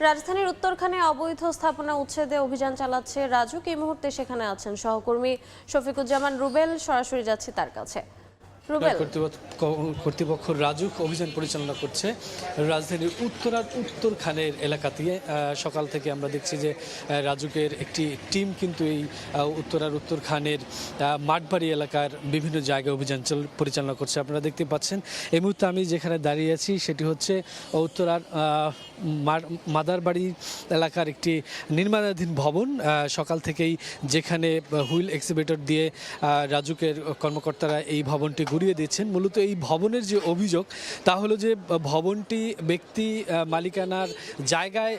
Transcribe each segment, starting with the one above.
রাজধানীর উত্তরখানে অবৈধ স্থাপনা উচ্ছেদে অভিযান চালাচ্ছে রাজুক। এই মুহূর্তে সেখানে আছেন সহকর্মী শফিকুজ্জামান রুবেল। সরাসরি যাচ্ছে তার কাছে। রুবেল, কর্তৃপক্ষ রাজুক অভিযান পরিচালনা করছে রাজধানীর উত্তরখানের এলাকা দিয়ে। সকাল থেকে আমরা দেখছি যে রাজুকের একটি টিম কিন্তু এই উত্তরখানের মাঠবাড়ি এলাকার বিভিন্ন জায়গায় অভিযান পরিচালনা করছে। আপনারা দেখতে পাচ্ছেন এই মুহূর্তে আমি যেখানে দাঁড়িয়ে আছি সেটি হচ্ছে উত্তরার মাদারবাড়ি এলাকার একটি নির্মাণাধীন ভবন। সকাল থেকেই যেখানে হুইল এক্সিবিটর দিয়ে রাজুকের কর্মকর্তারা এই ভবনটি ঘুরিয়ে দিচ্ছেন। মূলত এই ভবনের যে অভিযোগ তা হলো যে ভবনটি ব্যক্তি মালিকানার জায়গায়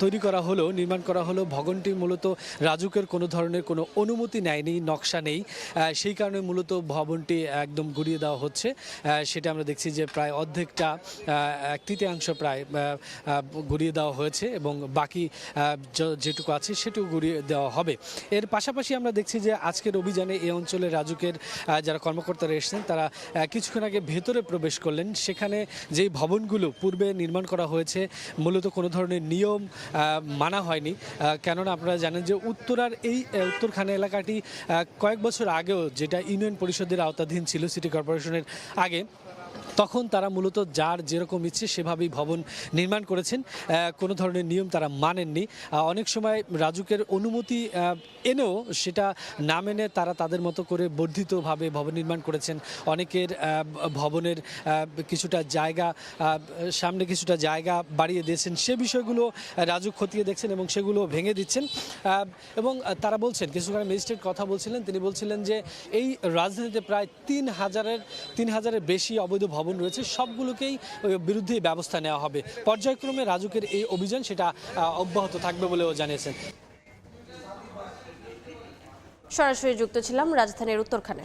তৈরি করা হলো, নির্মাণ করা হলো। ভবনটি মূলত রাজুকের কোনো ধরনের কোনো অনুমতি নেয়নি, নকশা নেই। সেই কারণে মূলত ভবনটি একদম ঘুরিয়ে দেওয়া হচ্ছে। সেটা আমরা দেখছি যে প্রায় অর্ধেকটা, এক তৃতীয়াংশ প্রায় ঘুরিয়ে দেওয়া হয়েছে এবং বাকি যেটুকু আছে সেটুকু ঘুরিয়ে দেওয়া হবে। এর পাশাপাশি আমরা দেখছি যে আজকের অভিযানে এই অঞ্চলে রাজুকের যারা কর্মকর্তারা এসেছেন তারা কিছুক্ষণ আগে ভেতরে প্রবেশ করলেন। সেখানে যেই ভবনগুলো পূর্বে নির্মাণ করা হয়েছে মূলত কোনো ধরনের নিয়ম মানা হয়নি। কেননা আপনারা জানেন যে উত্তরখানে এলাকাটি কয়েক বছর আগেও, যেটা ইউনিয়ন পরিষদের আওতাধীন ছিল সিটি কর্পোরেশনের আগে, তখন তারা মূলত যার যেরকম ইচ্ছে সেভাবেই ভবন নির্মাণ করেছেন। কোনো ধরনের নিয়ম তারা মানেননি। অনেক সময় রাজুকের অনুমতি এনেও সেটা না মেনে তারা তাদের মতো করে বর্ধিতভাবে ভবন নির্মাণ করেছেন। অনেকের ভবনের কিছুটা জায়গা, সামনে কিছুটা জায়গা বাড়িয়ে দিয়েছেন। সে বিষয়গুলো রাজুক খতিয়ে দেখছেন এবং সেগুলো ভেঙে দিচ্ছেন। এবং তারা বলছেন, কিছুক্ষণ ম্যাজিস্ট্রেট কথা বলছিলেন, তিনি বলছিলেন যে এই রাজধানীতে প্রায় ৩,০০০-এর বেশি অবৈধ ভবন রয়েছে, সবগুলোকেই বিরুদ্ধে ব্যবস্থা নেওয়া হবে। পর্যায়ক্রমে রাজুকের এই অভিযান সেটা অব্যাহত থাকবে বলেও জানিয়েছেন। সরাসরি যুক্ত ছিলাম রাজধানীর উত্তরখানে।